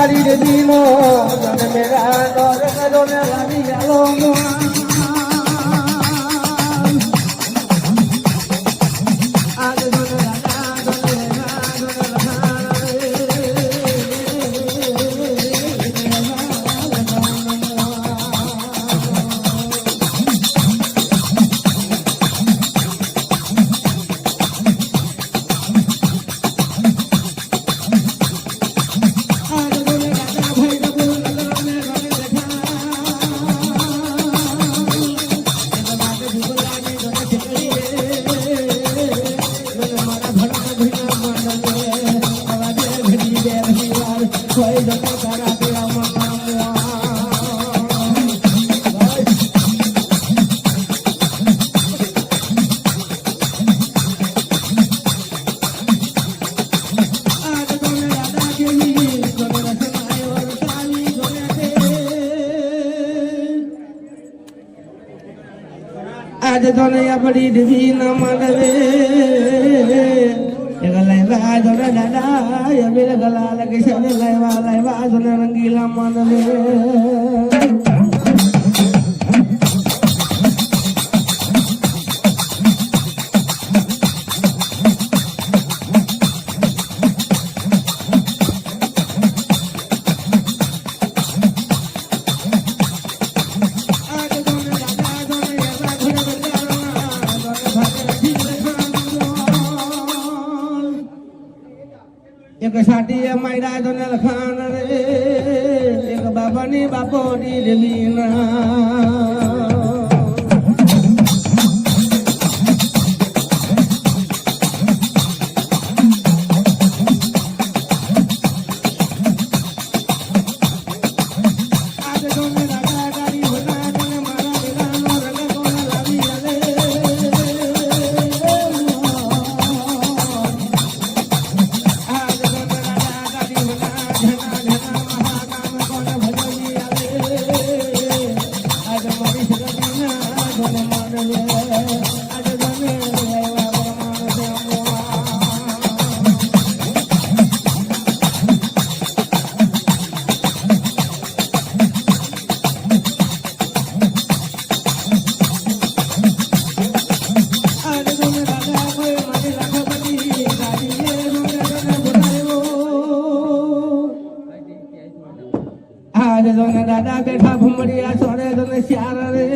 ગાડી દીનો જન મેરા દોર કરો ને લાવી ચાલો आज तो नया बड़ी दिवी न मानवे गलाइवा जोड़ा दादा ये मेरे गला लगे चले लाइवा लाइवा जोड़ा रंगीला मानवे एक साटी मायरा दोन लखान रे एक बाबानी बापोडी देवीना दादा बैठा घुमड़िया सोरे दोने श्यार रे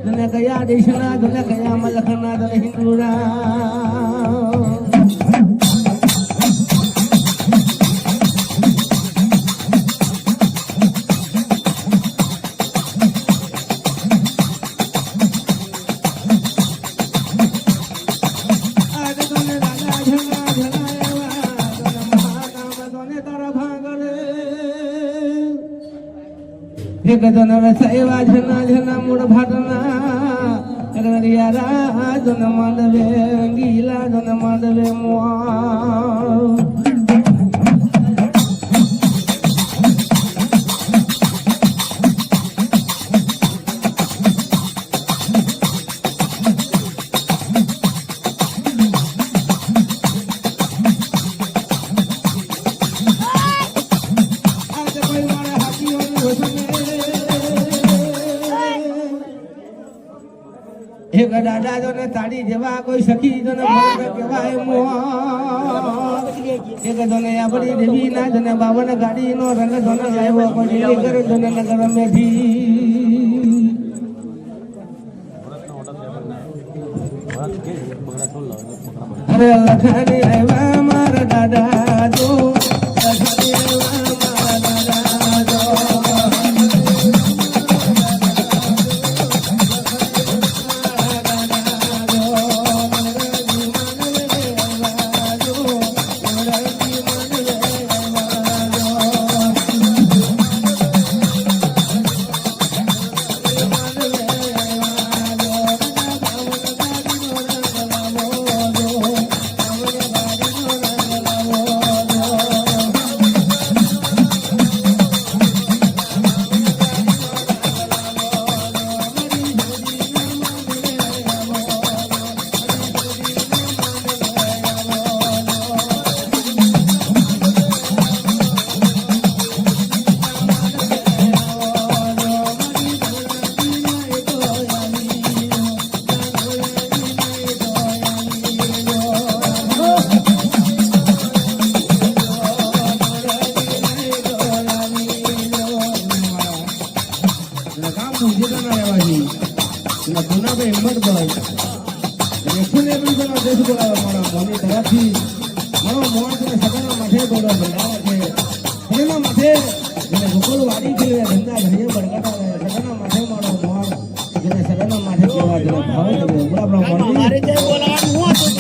दोने गया देशना दोने गया मलखना दोने हिंदूरा एक दोन रसायवा झना झना मूड भाटना ररियारा दोन मांडवे रंगीला दोन मांडवे मुआ एक दादा जो ने ताड़ी जेवा कोई सखी जो ने भगत केवाय मोह एक जो ने अपनी देवी ना जो ने बावन गाड़ी नो रंग जो ने लायो को दिल्ली कर जो ने नगर में भी अरे लखनी आवा मारा दादा जो लखनी आवा मारा दादा जो મારા મોની તરફથી મારો મોણ છે સગનો માથે ગોળો બંધાવે છે સગનો માથે જેને ગોકુળ વાડી છે ધંધા ઘરે બળકાટા સગનો માથે મારો મોણ જેને સગનો માથે કેવા જેને ભાવ છે બરાબર મોની મારી જે બોલાવાનું હું હતું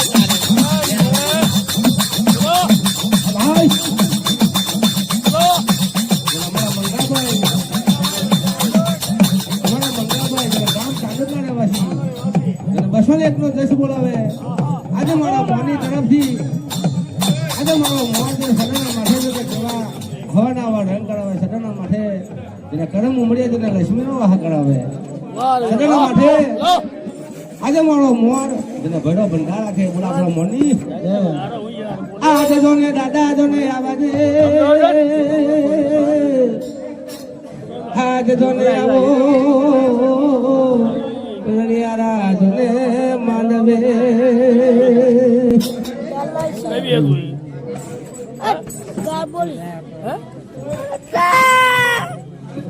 ભાઈ બસો ને એકનો દસ બોલાવે આજે મારા મોની તરફથી આજે મારો મોર સડાના માથે કેવા હવાના રંગ કરાવે સડાના માથે જેને કરમ ઉમડીએ તેને લક્ષ્મીનો વાહ કરાવે સડાના માથે આજે મારો મોર જેને ભેડો બંધા રાખે બોલા આપણો મોની આજે જોને દાદા જોને આવાજે આજે જોને આવો રાજને માનવે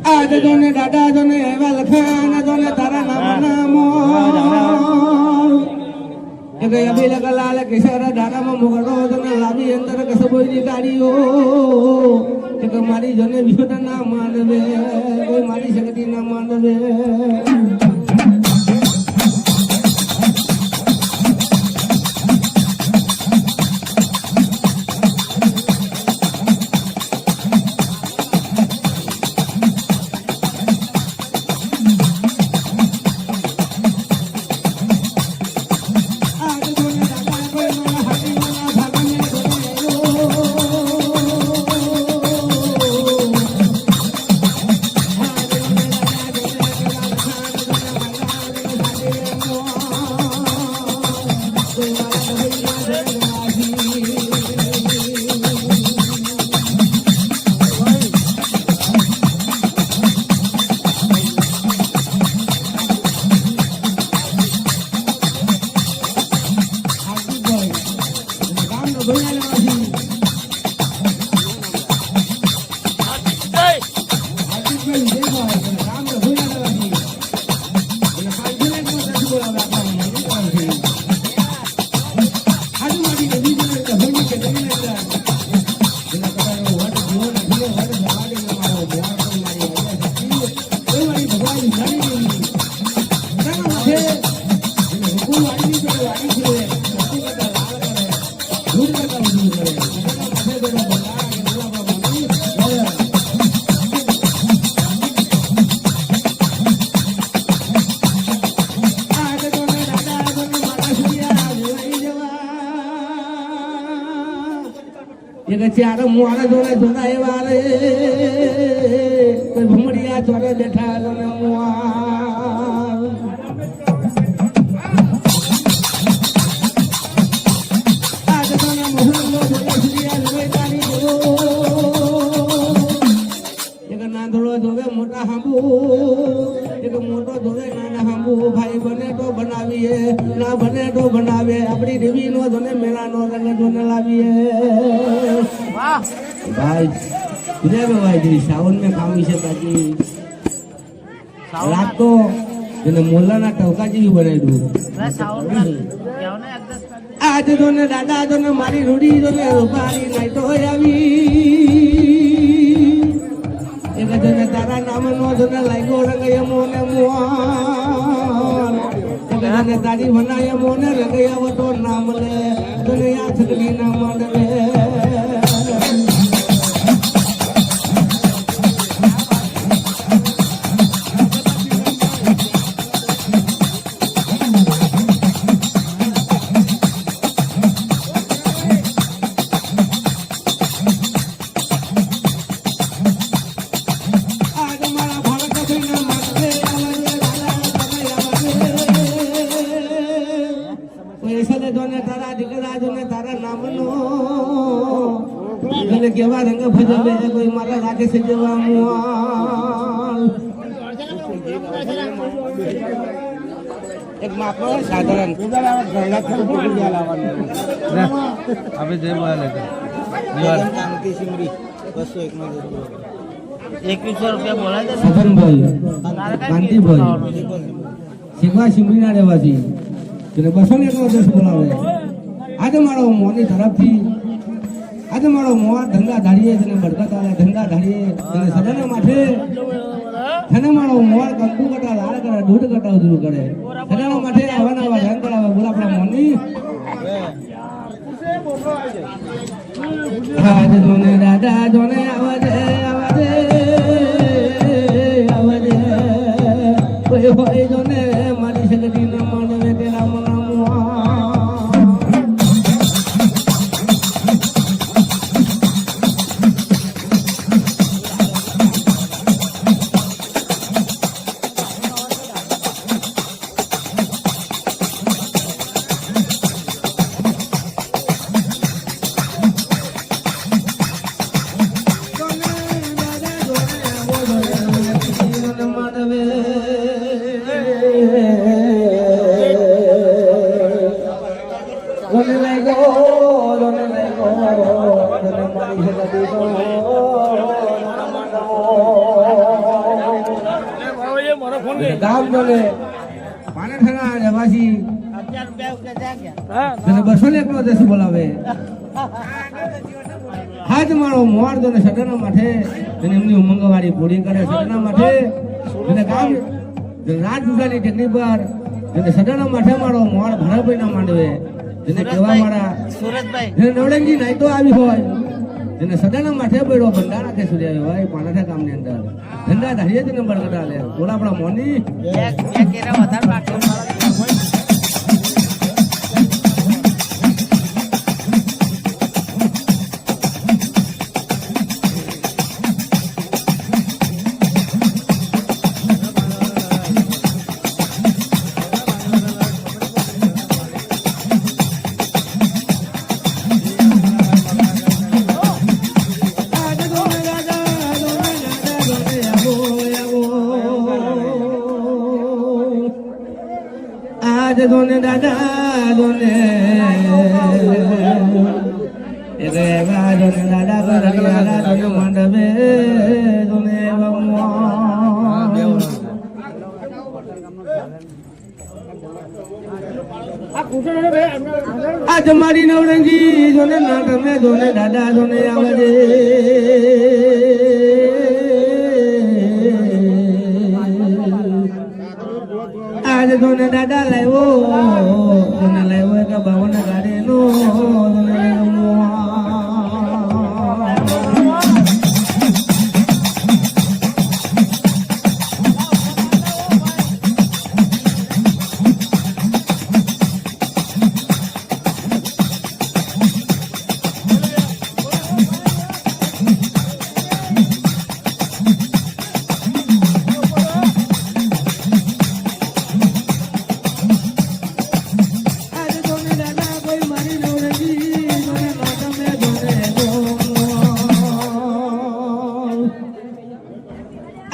આજ જોને દાદા જોને એવા લખાણ જોને તારા નામ નામો અભિલ લાલ કિશોર ધારામાં મુગડો જોને લાવી અંદર કસબોની ગાડીઓ મારી જોને વિહોટ ના માનવે કોઈ મારી શક્તિ ના માનવે ચાર મુઆરે જોડે જોડાય વારે કોઈ ભમડિયા જોડે બેઠા જોને મુઆર આજ જોને મોહનો જોડે સુરિયા જોડે તારી જો એક નાંદળો જોવે મોટા હાંબુ એક મોટો જોવે નાના હાંબુ ભાઈ બને તો બનાવીએ ના બને તો બનાવે આપણી દેવી નો જોને મેળા નો રંગ જોને લાવીએ भाई तुझे भी भाई जी सावन में खामी से बाकी रात को જેને મોલાના ટવકા જેવી બનાવી દઉં આજે તો ને દાદા તો ને મારી રૂડી તો ને રૂપારી નાઈ તો આવી એક જને તારા નામ નો જને લાગ્યો રંગ યમો ને મોર એક જને તારી બનાય મો ને રંગ યવો તો નામ લે તને યા છગલી ના માંડવે કેવા રંગ ભજવે કોઈ મારા લાગે છે જેવા મોલ એક માપનો સાધારણ હવે જય બોલે કાંતિ સિમરી 201 નો 2100 રૂપિયા બોલાય છે સગનભાઈ કાંતિભાઈ શીખવા સિમરી ના રહેવાથી તેને 201 નો 10 બોલાવે આજે મારો મોની તરફથી આજે મારો મોર ધંધા ધાડીએ તને બરકત આવે ધંધા ધાડીએ તને સદન માથે તને મારો મોર કંકુ કટા લાળ કરે દૂધ કટા ઉધરું કરે સદન માથે આવાના આવા ધન કરાવે બોલા આપણા મોની આજે જોને દાદા જોને આવજે આવજે આવજે કોઈ હોય જોને મારી સગડી ન માનવે તેરા મના ગામ બોલે પાનેઠાના રહેવાસી 201 દેશ બોલાવે હાજ મારો મોર તને સદના માથે તને એમની ઉમંગવાળી પૂરી કરે સદના માથે તને ગામ રાત જુદાની ટેકની પર તને સદના માથે મારો મોર ભરાભાઈ ના માંડવે તને કેવા મારા સુરતભાઈ તને નવડંગી નાઈ તો આવી હોય તને સદાના માથે પડ્યો ભંડારા કે સુર્યા હોય પાનાઠા ગામની અંદર ધંધા ધારીએ તને બરકતા લે બોલા આપણા મોની એક કેરા વધારે બાકી दोने दादा दोने दोने दादा दोने मंडबे दोने आज मारी नवरंगी दोने नाट में दोने दादा दोने आवजे आज दोने दादा लायो दोने लायो का बावन गाड़ी नो दोने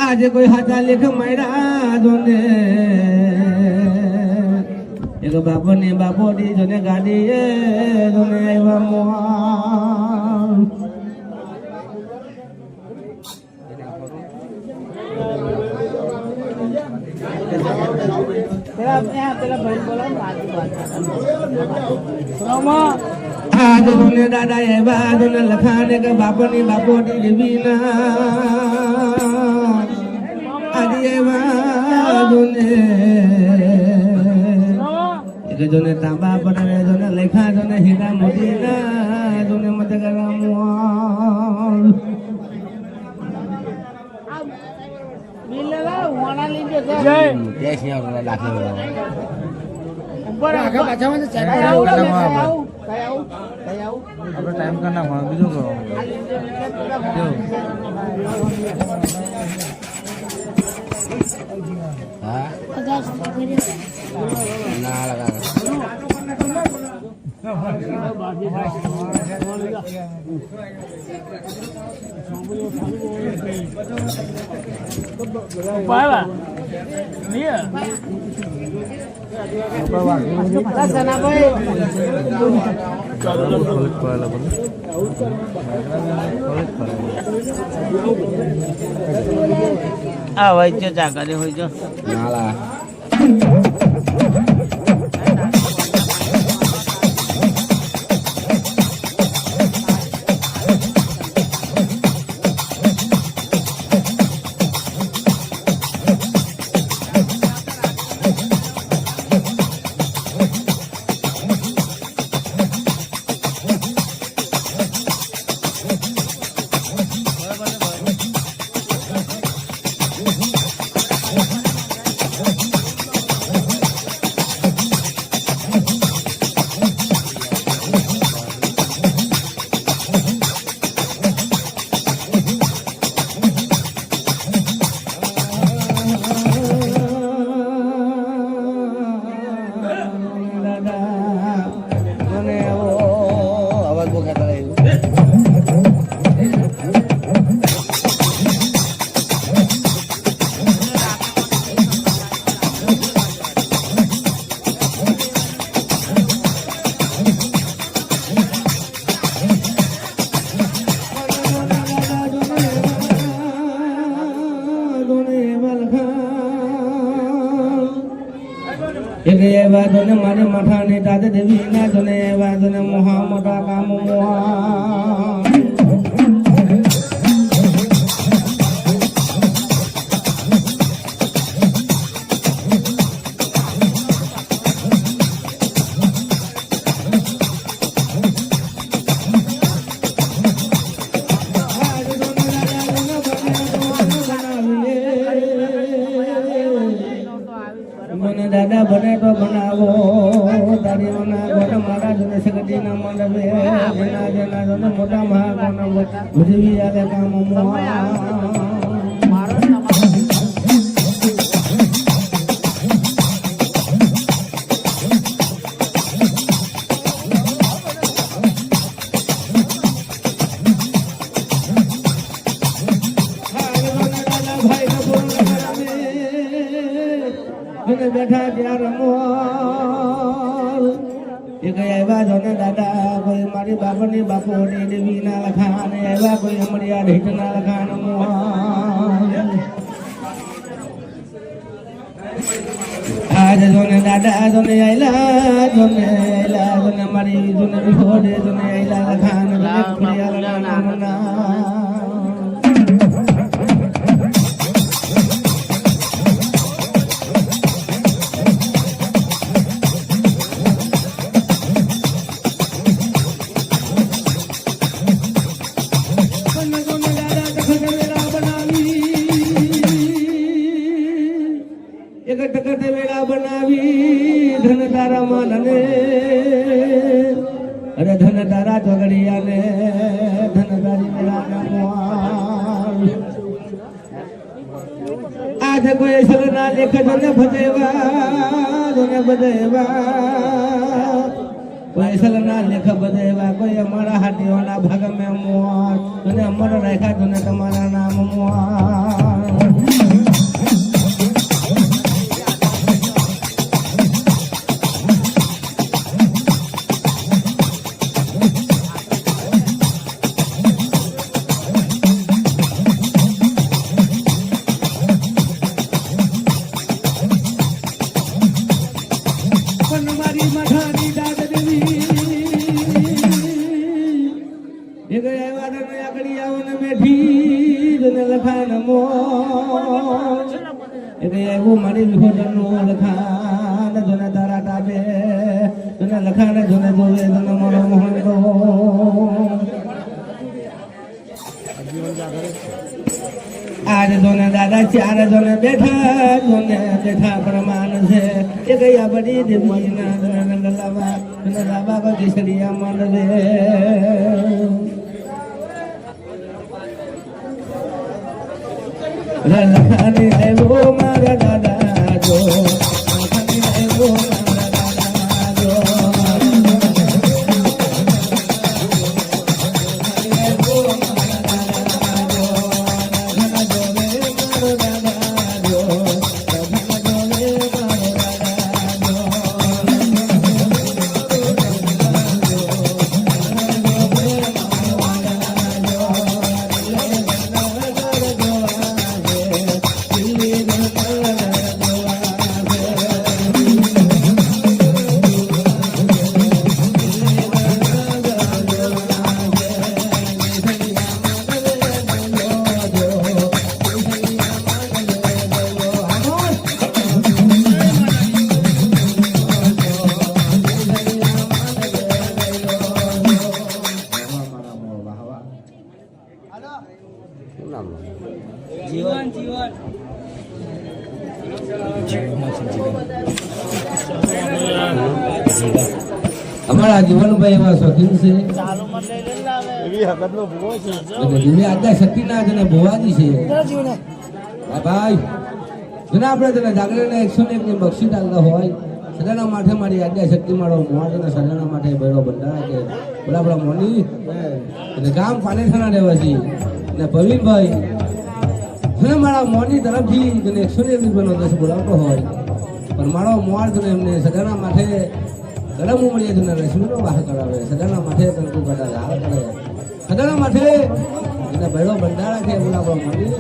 आज कोई हाथा लेख मारा जोने एक बापो ने बापो दी जोने गाड़ी जोने आया मोहा आज जोने दादा आया जोने लखाने के बापो ने बापो दी देवीना जोने तांबा पड़े जोने लेखा जोने हीरा मोतीना जोने मत करा मोल मिलला वाला लीजिए जय कैसे और लाखे ऊपर आगे पाछा में चेक आओ अब टाइम करना हुआ बीजो को हाँ ना लगा पाला नहीं है sana boy पाला बोल आ भाई जो जागा दे होई जो नाला દેવી ના જોને એવા જોને મોહા મોટા કામ મોહા દાદા બને તો બનાવો દાદીઓના ગોઠ મારા જોને સગડીના મંડપે જેના જેના જોને મોટા મહાકોના ભજવી આવે કામ બેઠા ત્યારે એક આવ્યા જોને દાદા કોઈ મારી બાપની બાપુ દેવી ના લખાણ આવ્યા કોઈ અમરિયા ઢીટ ના લખાણ આજ જોને દાદા જોને આયલા જોને મારી જોને વિહોડે જોને આયલા લખાણ બનાવી ધન તારા માનને અરે ધન તારા ચોગડિયા ને ધન તારી મેળા આજ કોઈ સરના લેખ જોને બધેવા કોઈ સરના લેખ બધેવા કોઈ અમારા હાટીઓના ભાગ મેં મોર અને અમારા રાખ્યા જોને તમારા નામ મોર મારી વિહોટનું લખાણ જોને તારા ટાપે જોને લખાણ જોને જોવે જોને મારો મોહન તો આજ જોને દાદા ચાર જોને બેઠા પ્રમાણ છે એ ગયા બધી દેવી ના જોને લાવા જોને લાવા કો કેસરિયા માંડવે લખાણી આવ્યો મારા દાદા જો લખાણી આવ્યો મારા દાદા જો અમારા જીવનભાઈ એવા શોખીન છે આજના શક્તિના જેને ભોવાજી છે ભાઈ જેને આપણે તેને જાગરણ 101 ની બક્ષી ડાલતા હોય સદાના માથે મારી આજ્ઞા શક્તિ મારો મોહાજના સદાના માથે ભેરો બંધાય કે બરાબર મોની અને ગામ પાનેઠાના રહેવાસી અને પ્રવીણભાઈ જેને મારા મોની તરફથી જેને 101 રૂપિયાનો દસ બોલાવતો હોય પણ મારો મોર જેને એમને સદાના માથે ગરમ ઉમળીએ જેને રશ્મિનો વાહ કરાવે સદાના માથે કંકુ કડા લાલ કરે સદાના માથે એને ભેરો બંધારા કે બોલાવવા મોની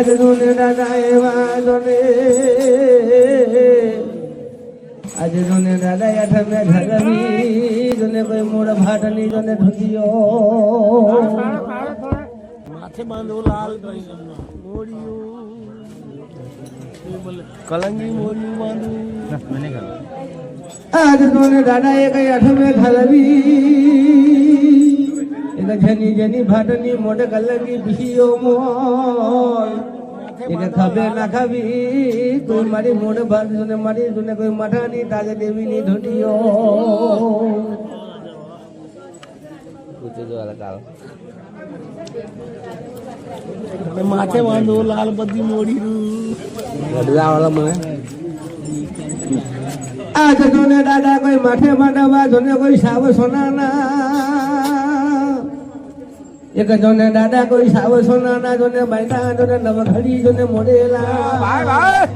આજ જોને દાદા એવા જોને આજે જોને દાદા આઠમે ઢગવી જોને કોઈ મૂળ ભાટની જોને ધુતિયો માથે બાંધો લાલ કલંગી મોરિયું બાંધું આજ જોને દાદા એ કઈ આઠમે ઢલવી એક જની જની ભાટની મોઢે કલંગી પીસીઓ મોર એને ખબે ના ખાવી કોઈ મારી મોઢે ભાત જોને મારી જોને કોઈ મઠાની તાજે દેવીની ધૂટીઓ માથે બાંધો લાલ બધી મોડી મને આ જોને દાદા કોઈ માથે બાંધવા જોને કોઈ સાવ સોનાના એક જોને દાદા કોઈ સાવ સોનાના જોને બાયના જોને નવઘડી જોને મોડેલા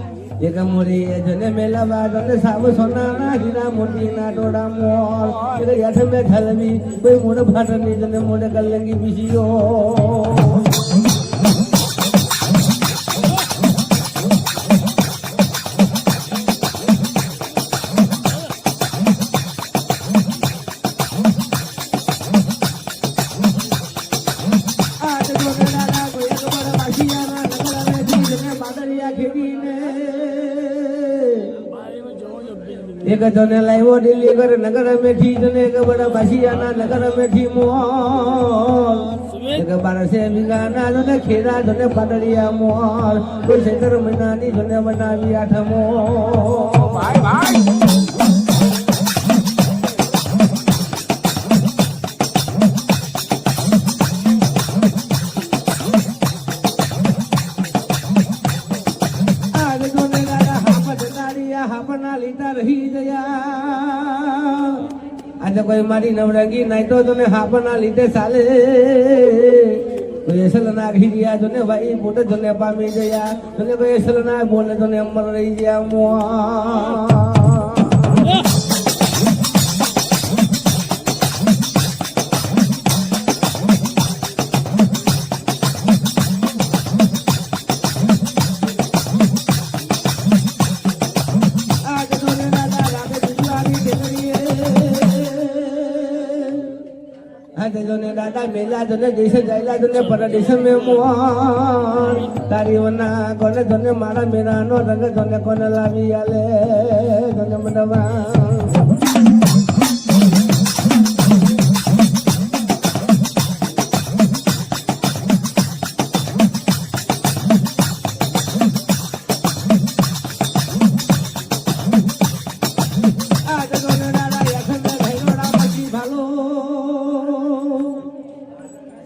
એક મોરી જોને મેલાવા જોને સાવ સોનાના હીરા મોતીના ટોડા મોર એક યાઠ મે ઠલવી કોઈ મોઢ ભાટની જોને મોઢે કલંગી પીસીઓ एक जने लाइवो दिल्ली कर नगर में थी जने एक बड़ा बासियाना नगर में थी मोर एक बार से बिगाना जने खेरा जने पाटलिया मोर कोई सेकर मनानी जने बनावी आठ मोर भाई भाई આજે કોઈ મારી નવરંગી નાઈ તો તને હાપના લીધે ચાલે કોઈ એસલ ના ઘીરિયા જોને ભાઈ મોટે જોને પામી ગયા તને કોઈ એસલ ના બોલે તને અમર રહી ગયા મોઆ જોને દાદા મેલા જોને જૈસે જાયલા જોને પરદેશ મે મોર તારી વના કોને જોને મારા મેરાનો રંગ જોને કોને લાવી આલે જોને મનવા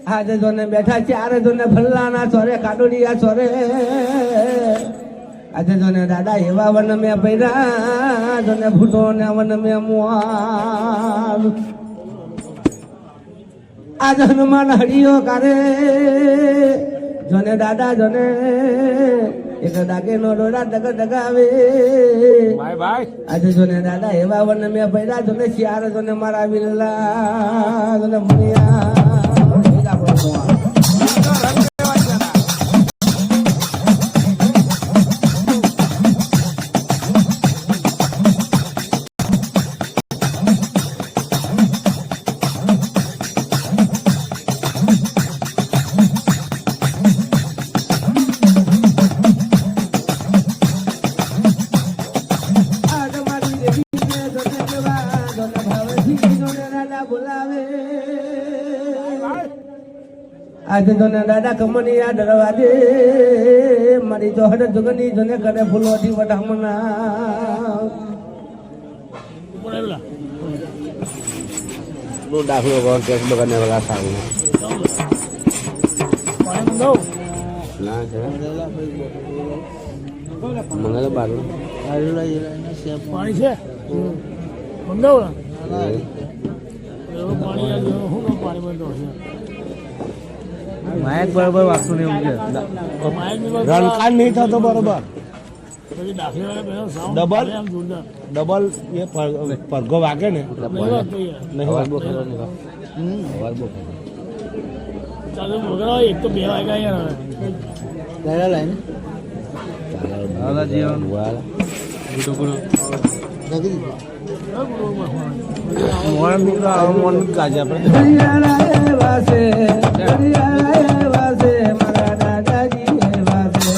આજે જોને બેઠા ચારે જોને ભલ્લાના ચોરે કાડોડિયા ચોરે આજે જોને દાદા એવા વન મેં પૈરા જોને ભૂટો ને વન મેં મુઆર આજ હનુમાન હરિયો કારે જોને દાદા જોને એક ડાકે નો ડોડા ડગ ડગાવે આજે જોને દાદા એવા વન મેં પૈરા જોને ચાર જોને મારા વિલ્લા જોને ભણ્યા આજે જોને દાદા કમની આ ડરવા દે મારી તો હડ જુગની જોને કરે ફૂલોથી વઢામણા નો દાખલો કોણ કેસ બગાને વાળા સારું ના છે મંગલ બારું પાણી છે મંગાવ પાણી બંધ માયક બરોબર વાગતું નહીં એમ કે રણકાન નહીં થતો બરોબર ડબલ એ પડઘો વાગે ને ચાલો વગર એક તો 2 વાગ્યા યાર મોણ નીકળો મોણ કાજા આપણે વાસે વાસે મારા દાદાજી વાસે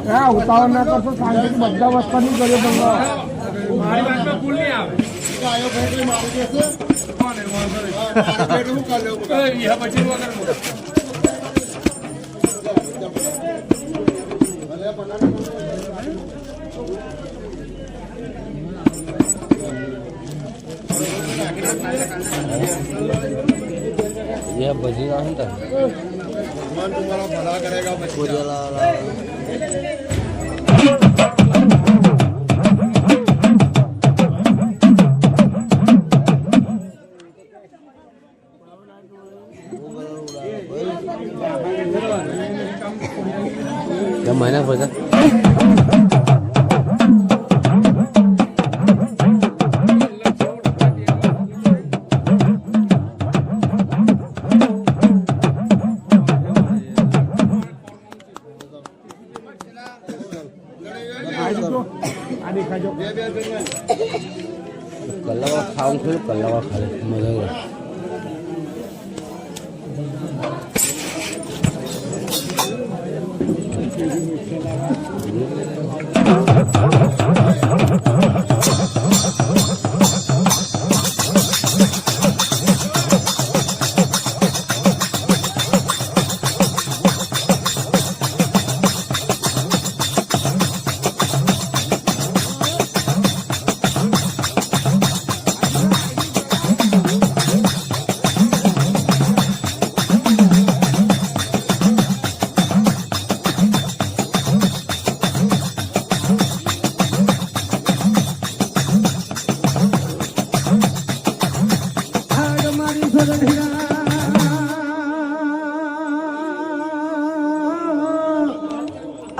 હા ઉતાવળ ના કરશો શાંતિથી બધા વસ્તુ નહીં કર્યો તમને મારી વાતમાં ભૂલ નહીં આવે પછી ये बजेगा हम तक भगवान तुम्हारा भला करेगा क्या महीना पड़ता कल्ला खाऊं फिर कल्ला खा ले मजा आएगा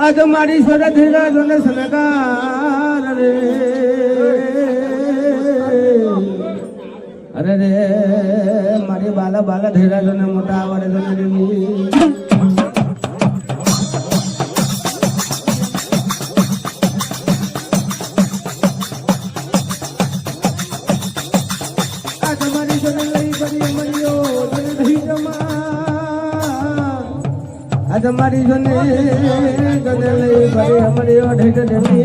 आज मारी सोरा धीरा जोने सनकार रे अरे रे मारी बाला बाला धीरा जोने मोटा आवरे जोने देवी आज मारी जोने लई बड़ी मरियो जोने दही जमा आज मारी जोने जोने लई बड़ी मरियो ढेट देवी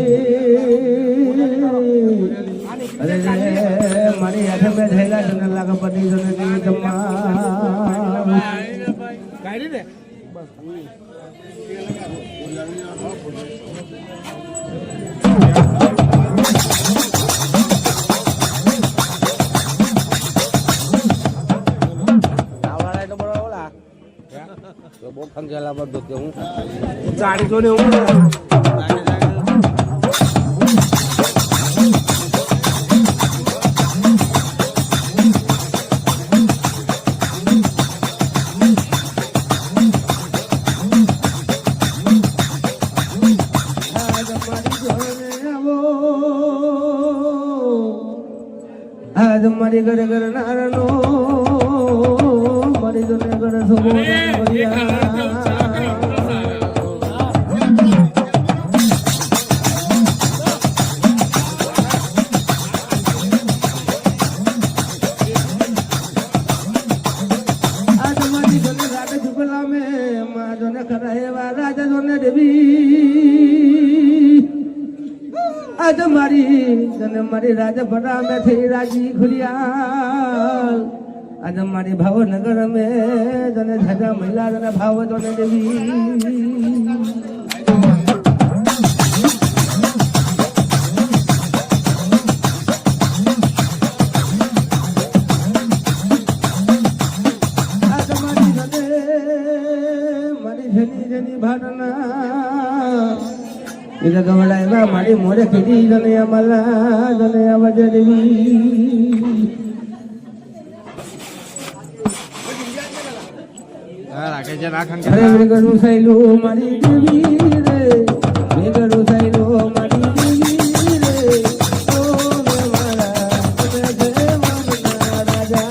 अरे रे मारी हाथे में धैला जोने लागा पड़ी जोने दही जमा કાઢી દે तो बहुत फंक जाला पर देते हूँ ગાડી તો ને હું आज मारी घर घर नारनो मारी जोने घर सोबो आज मारी जोने राजा झुकला में माँ जोने खराहेवा राजा जोने देवी आज मारी जने मारी राजा बड़ा में थी राजी खुलियाल आज मारी भावनगर में जने झगा महिला जने भाव जने देवी आज मारी जने मारी जनी जनी भावना इधर गवला है मारी मोरे खिड़ी जने अमला जने आवाज देवी अरे मेगड़ू सैलो मारी देवी रे मेगड़ू सैलो मारी देवी रे ओ मेरा जय जय मामला राजा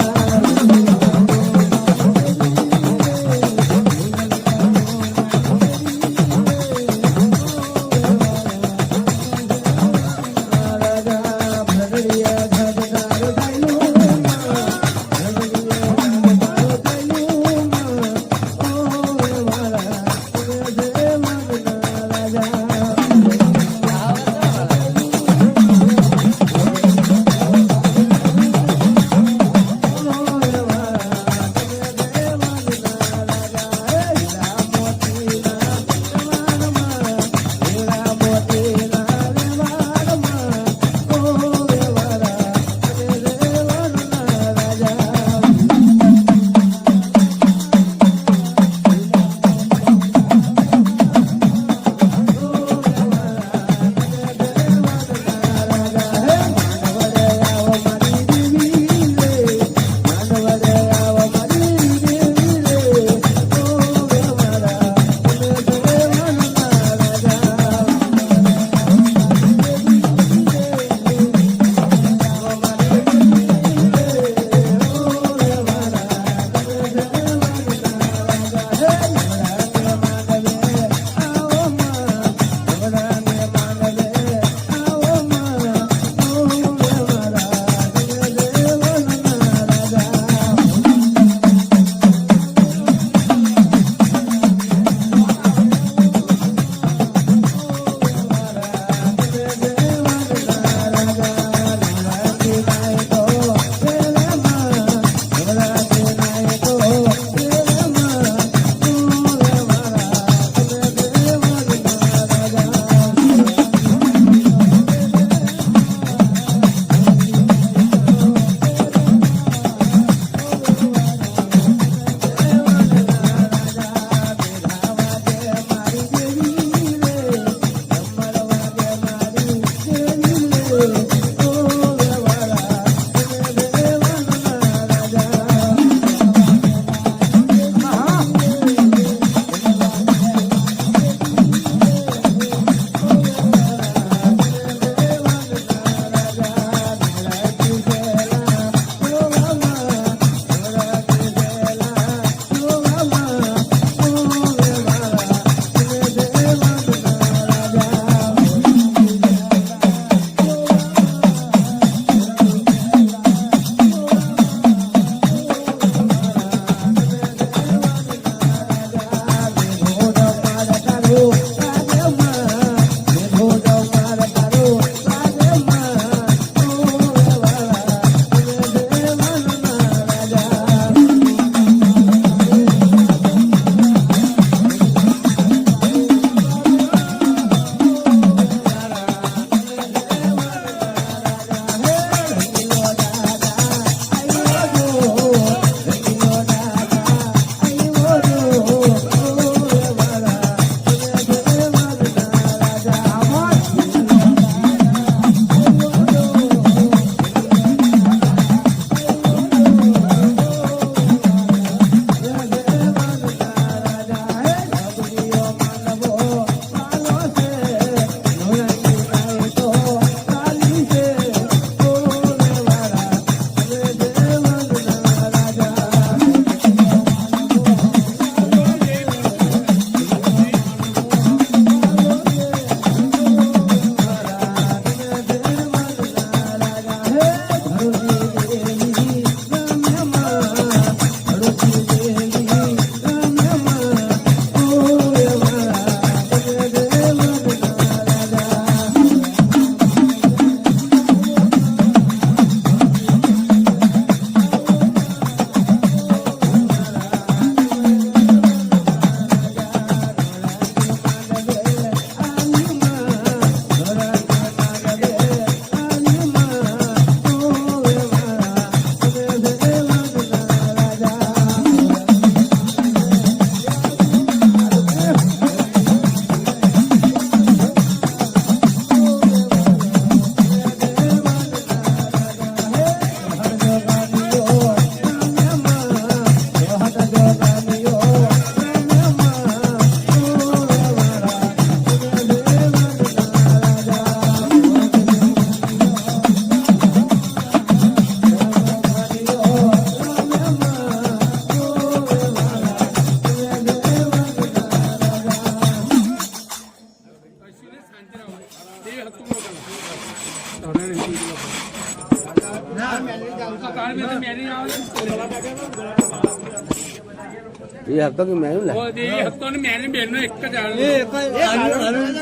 એ હતો કે મેં લે દેવી હતો ને મેની બેનનો એક જ આવ્યો.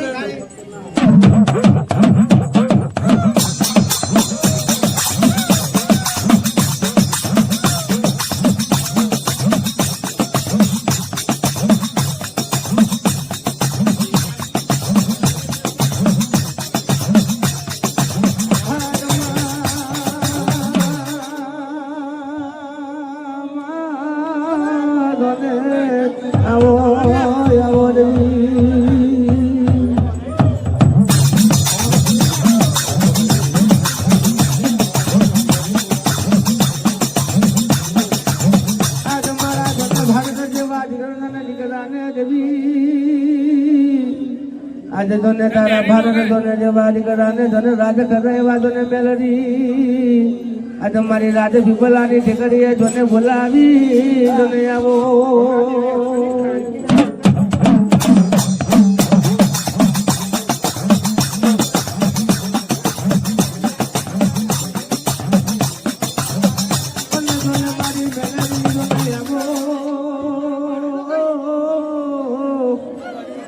આવો આવો દેવી આ તમારા જતા ભારત જેવા દીકરાને દીકરાને દેવી આજે તને તારા ભારત તને જેવા દીકરાને તને રાજ કરે એવા તને મેલડી આજે મારી રાજ પીપલાની ઠેકડીએ જોને બોલાવી જોને આવો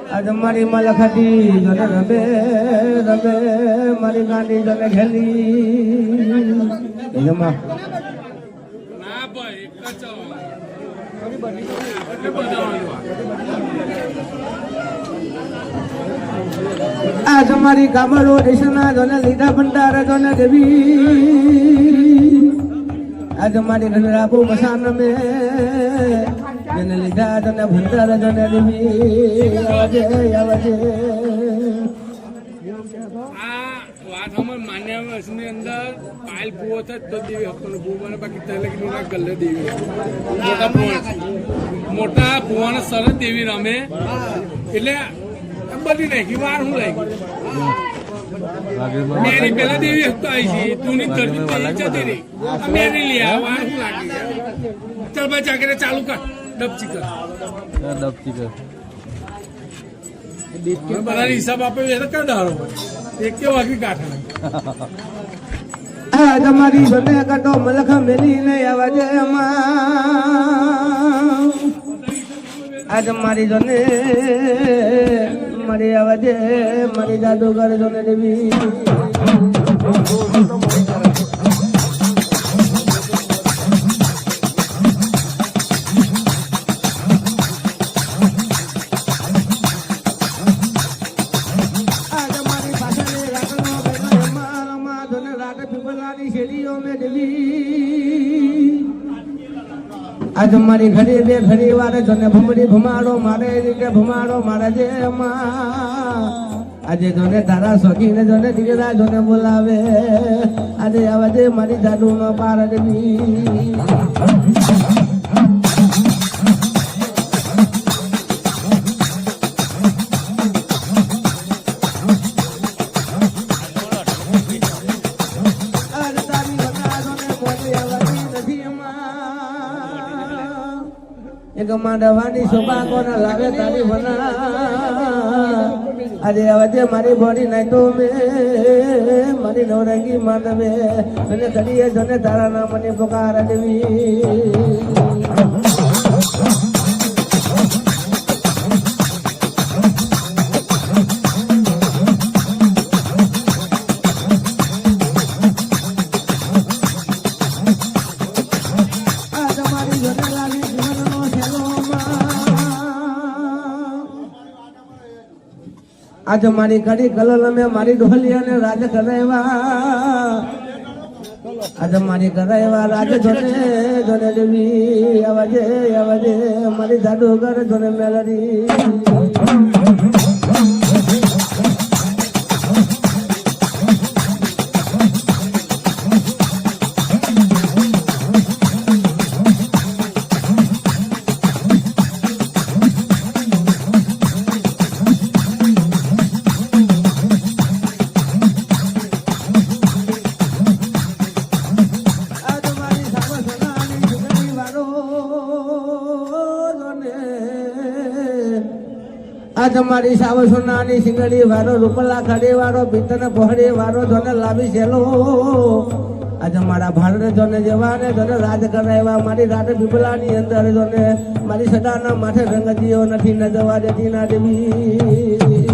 આજે મારી મલખતી જોને રમે રમે મારી ગાંડી જોને ખેલી એમાં ના ભાઈ એક જ આવવાનું. એટલે બધાવાનું. આ તમારી કામરો દેશના જોને લીધા ભંડાર જોને દેવી આ તમારી ઘનરાબુ મસાન મે જેને લીધા જોને ભંડાર જોને દેવી આવજે આવજે આ વાત અમાર માન્યા ની અંદર પાયલ ભૂવો થાય તો દેવી હતો ને ભૂવો બને બાકી તલે કે ના ગલ્લે દેવી મોટા ભૂવાના સરસ દેવી રમે એટલે બધી નાખી વાર હું લાગી મેરી પેલા દેવી હતો આવી છે તું ની ધરતી જતી રહી મેરી લે વાર હું લાગી ચાલ ભાઈ જાગરે ચાલુ કર ડબચી કર બધા હિસાબ આપે એ તો કર ડાળો એક કે વાગી કાઢે આ તમારી જોને કટો મલખ મેલી ને આવજે અમા આજ મારી જોને મારી આવજે મારી જાદુગર જોને દેવી આજ મારી ઘડી બે ઘડી વારે જોને ભમડી ભમાડો મારે રીતે ભમાડો મારા જે આજે જોને તારા શોખીને જોને દીકરા જોને બોલાવે આજે આવજે મારી જાદુ નો પાર દેવી એક માંડવાની શોભા કોને લાવે તારી બના આજે આવજે મારી બોડી નાઈ તો મે મારી નવરંગી માંડવે અને કરીએ જને તારા નામની પુકાર દેવી આજ મારી કડી કલર મેં મારી ઢોલિયાને રાજ કરાવ્યા આજ મારી કરાવ્યા રાજ જોને જોને દેવી આવજે આવજે મારી જાદુગર જોને મેલડી આ તમારી સાવ સોનાની સિંગડી વાળો રૂપલા ખાડી વાળો પિત્તન પહોળી વાળો જોને લાવી છેલો આજે મારા ભારત જોને જવાને જોને રાજ કરાવ્યા મારી રાત પીપલાની અંદર જોને મારી સદાના માથે રંગ જીઓ નથી ન જવા દેતી ના દેવી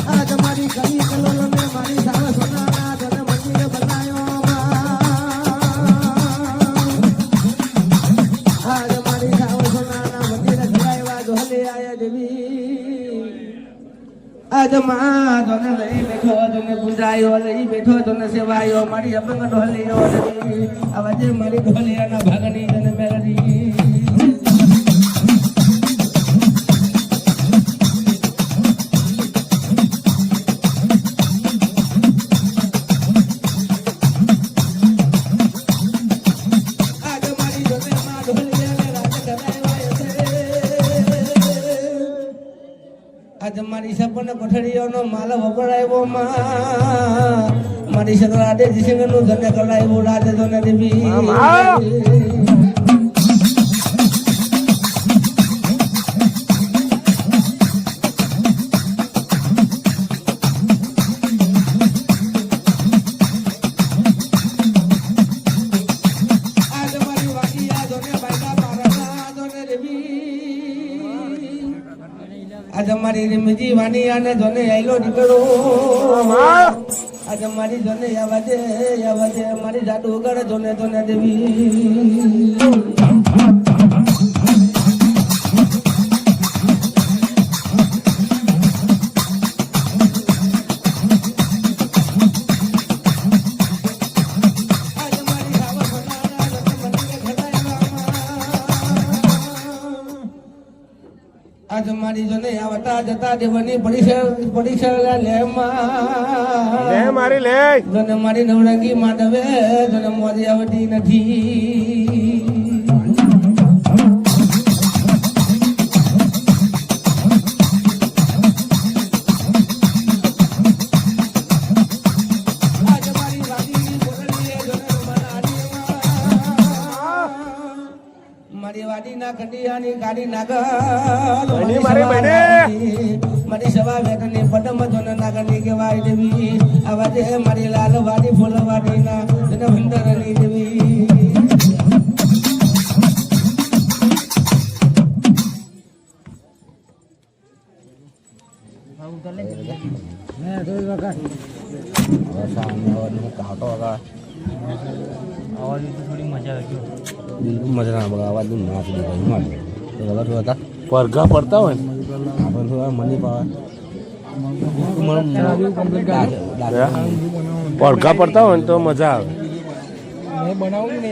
આજ મારી કલી કલોલ ને મારી સાવ સોનાના જોને મંદિર બનાયો આજ મારી સાવ સોનાના મંદિર ખલાવ્યા જોલે આયા દેવી આજ માં જોને લઈ બેઠો જોને પૂજાયો લઈ બેઠો જોને સેવાયો મારી અપંગ ઢોલિયો દેવી આવાજે મારી ઢોલિયાના ભાગની જોને મેલડી આજ મારી સપન કોઠડીઓનો માલ વપરાયો માં મારી સગરાડે સિંહનું જને કરાયો રાજ જોને દેવી આજ મારી વાડિયા જોને બાયકા પારના જોને દેવી આજ મારી રીમજી વાનિયાને જોને આયલો નીકળો આજ મારી જોને આવાજે મારી જાદુ ગળ જોને જોને દેવી આજ મારી રાવ સોનાના જોને મંદિરે ખડાવ્યા આજ મારી જોને આવતા જતા દેવની પરીક્ષા લે મારી લે જોને મારી નવરંગી માંડવે જોને મોરી આવતી નથી આજ મારી વાડી બોલડીએ જોને મારી વાડીના કંડિયાની ગાડી નાગર મારી સભા બેઠની પટમ જોને નાગરની કહેવાય દેવી આવાજે મારી લાલ વાડી ફૂલ વાડીના જોને ભંડારની દેવી બિલકુલ મજા ના આવે અવાજ ના પડે પડઘા પડતા હોય ને આપણે થોડા મની પાવે પડઘા પડતા હોય ને તો મજા આવે બનાવું ને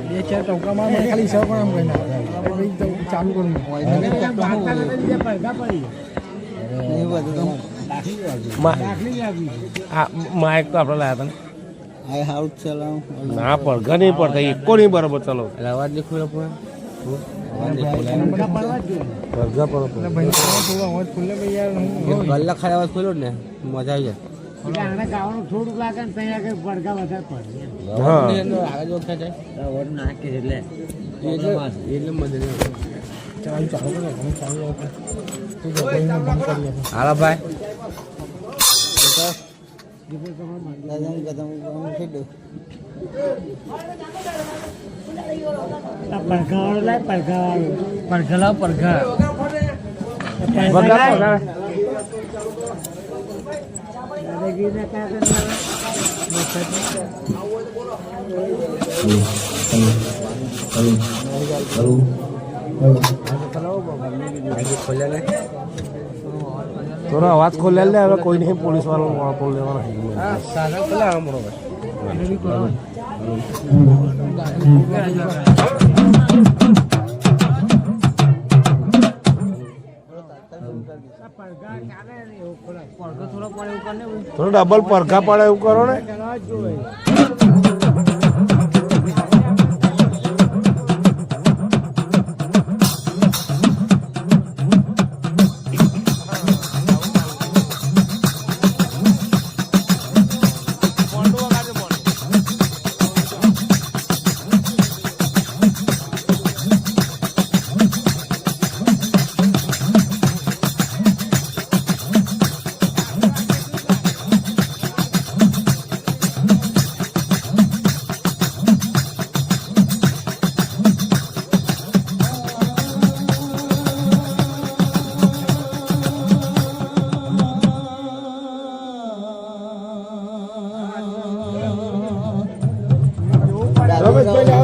બે ચાર ટોકામાં ખાલી સર પણ આમ કઈ ચાલુ કરું માઇક તો આપણે લાયા હતા ને ના પડઘા નહીં પડતા એકો નહીં બરોબર ચલો અવાજ નહીં ખુલ્લો પડે પડઘા પડો કલાક ખાલી અવાજ ખુલ્લો ને મજા આવી જાય થોડુંક લાગે ને ત્યાં આગળ પડઘા વધારે પડે એટલે મજા હાલો ભાઈ થોડો અવાજ ખોલે લે હવે કોઈ નહીં પોલીસ વાળો વાળો લેવાના સાધન ખોલા બરોબર થોડો ડબલ પડઘા પડે એવું કરો ને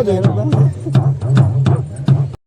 જોયું